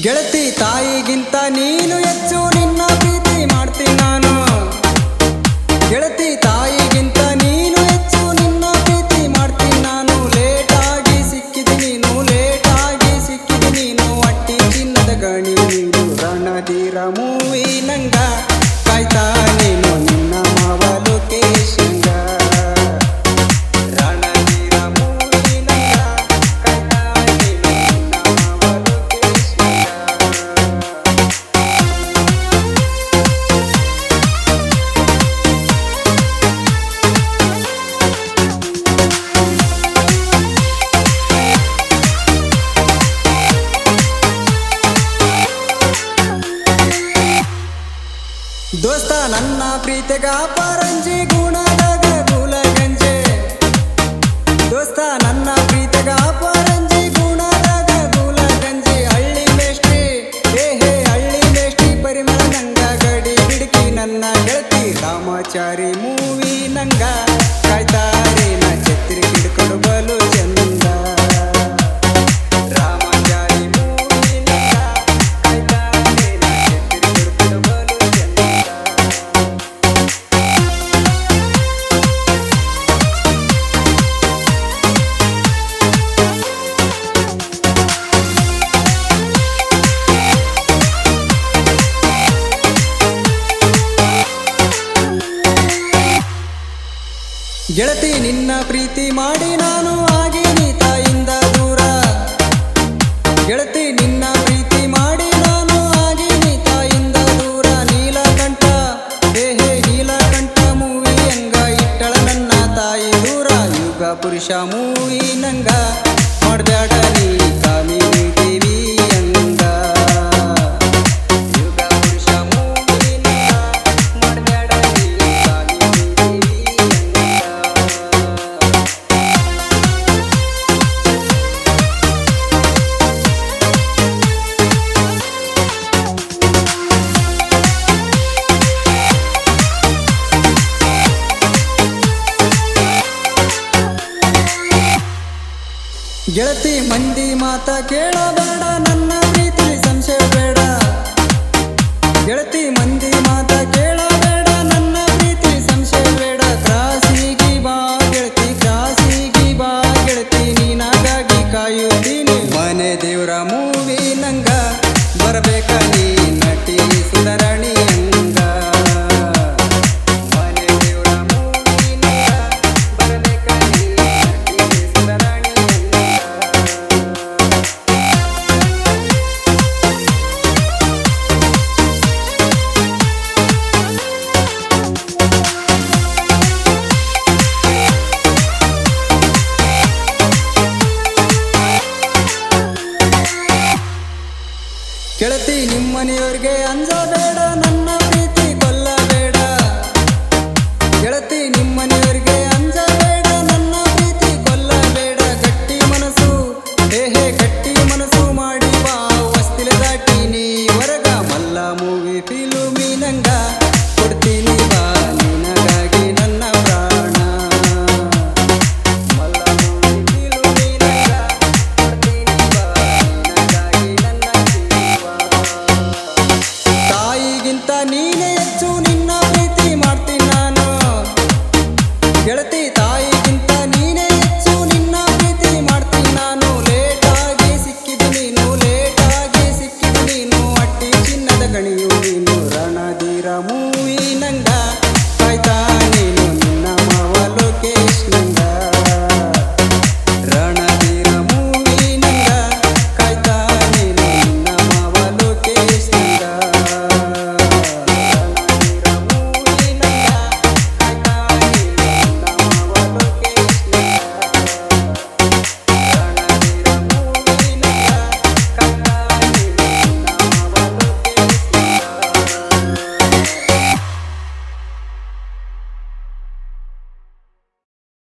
ಗೆಳತಿ ತಾಯಿಗಿಂತ ನೀನು ಹೆಚ್ಚು ನಿನ್ನ ಪ್ರೀತಿ ಮಾಡ್ತೀನಿ ನಾನು. ಗೆಳತಿ ತಾಯಿಗಿಂತ ನೀನು ಹೆಚ್ಚು ನಿನ್ನ ಪ್ರೀತಿ ಮಾಡ್ತೀನಿ ನಾನು. ಲೇಟಾಗಿ ಸಿಕ್ಕಿದೆ ನೀನು, ಲೇಟಾಗಿ ಸಿಕ್ಕಿದೆ ನೀನು. ಅಟ್ಟಿ ಚಿನ್ನದ ಗಣಿ ನೀನು, ರಣಧೀರ ಮೂವಿ ನಂಗ ಕಾಯ್ತಾ ನೀನು ನಿನ್ನ ಮಾವ ಲೊಕೇಶನ್ಗ. ದೋಸ್ತ ನನ್ನ ಪ್ರೀತಿಗ ಪರಂಜಿ ಗುಣದಾಗ ಗುಲಗಂಜೆ. ದೋಸ್ತ ನನ್ನ ಪ್ರೀತಿಗ ಪರಂಜಿ ಗುಣದಾಗ ಗುಲಗಂಜೆ. ಹಳ್ಳಿ ಮೇಷ್ಟ್ರಿ ಹೇ ಹಳ್ಳಿ ಮೇಷ್ಟ್ರಿ ಪರಿಮಳ ನಂಗ ಗಡಿ ಬಿಡ್ಕಿ ನನ್ನ ಗೆಳತಿ ರಾಮಾಚಾರಿ ಮೂವಿ ನಂಗ ಕಾಯ್ತಾರೆ ನಾ ಛತ್ರಿ ಹಿಡ್ಕೊಂಡು ಬಲು ಚಂದ. ಗೆಳತಿ ನಿನ್ನ ಪ್ರೀತಿ ಮಾಡಿ ನಾನು ಆಗೀನಿ ತಾಯಿಂದ ದೂರ. ಗೆಳತಿ ನಿನ್ನ ಪ್ರೀತಿ ಮಾಡಿ ನಾನು ಆಗೀನಿ ತಾಯಿಂದ ದೂರ. ನೀಲಕಂಠ ಹೇ ನೀಲಕಂಠ ಮೂವಿ ಹಂಗ ಇಟ್ಟಳ ನನ್ನ ತಾಯಿ ದೂರ. ಯುಗ ಪುರುಷ ಮೂವಿ ನಂಗ ಮಾಡ್ಬ್ಯಾಡ ನೀ ಕಾಮಿನಿ ದೇವಿ ಹಂಗ. ಯುಗ ಪುರುಷ ಮೂವಿ ನಂಗ ಮಾಡ್ಬ್ಯಾಡ ನೀ ಕಾಮಿನಿ ದೇವಿ ಗೆಳತಿ ಮಂದಿ ಮಾತ ಕೇಳಬೇಡ, ನನ್ನ ಪ್ರೀತಿ ಸಂಶಯ ಬೇಡ. ಗೆಳತಿ ಮಂದಿ ಮಾತ ಕೇಳಬೇಡ, ನನ್ನ ಪ್ರೀತಿ ಸಂಶಯ ಬೇಡ. ಕ್ರಾಸಿಗಿ ಬಾ ಗೆಳತಿ, ಕ್ರಾಸಿಗಿ ಬಾ ಗೆಳತಿ, ನೀನಾಗಾಗಿ ಕಾಯುತ್ತೀನಿ. ಮನೆ ದೇವ್ರ ಮೂವಿ ನಂಗ ಬರಬೇಕ ನೀ ನಟಿ ಸುಂದರಣಿ ಹಂಗ. ಮನೆ ದೇವ್ರ ಮೂವಿ ನಂಗ ಬರಬೇಕ ನೀ ನಟಿ ಸುಂದರಣಿ ಹಂಗ. ಗೆಳತಿ ನಿಮ್ಮನೆಯವ್ರಿಗೆ ಅಂಜಬೇಡ, ನನ್ನ ಪ್ರೀತಿ ಕೊಲ್ಲಬೇಡ. ಗೆಳತಿ ನಿಮ್ಮನೆಯವ್ರಿಗೆ ಅಂಜಬೇಡ, ನನ್ನ ಪ್ರೀತಿ ಕೊಲ್ಲಬೇಡ. ಗಟ್ಟಿ ಮನಸ್ಸು ಹೇ ಗಟ್ಟಿ ಮನಸ್ಸು ಮಾಡಿ ಬಾ ವಸ್ತಿಲೆ ದಾಟಿ ನೀ ಹೊರಗ. ಮಲ್ಲ ಮೂವಿ ಫಿಲುಮಿ ನಂಗ ಕೊಡ್ತೀನಿ ಬಾ ನಿನಗಾಗಿ ನನ್ನ ಪ್ರಾಣ. ಮಲ್ಲ ಮೂವಿ ಫಿಲುಮಿ ನಂಗ ಕೊಡ್ತೀನಿ ಬಾ ನಿನಗಾಗಿ ನನ್ನ ಜೀವ. ತಾಯಿಗಿಂತ ನೀನೇ ಹೆಚ್ಚು ನಿನ್ನ ಪ್ರೀತಿ ಮಾಡ್ತೀನಿ ನಾನು. ಗೆಳತಿ ತಾಯಿ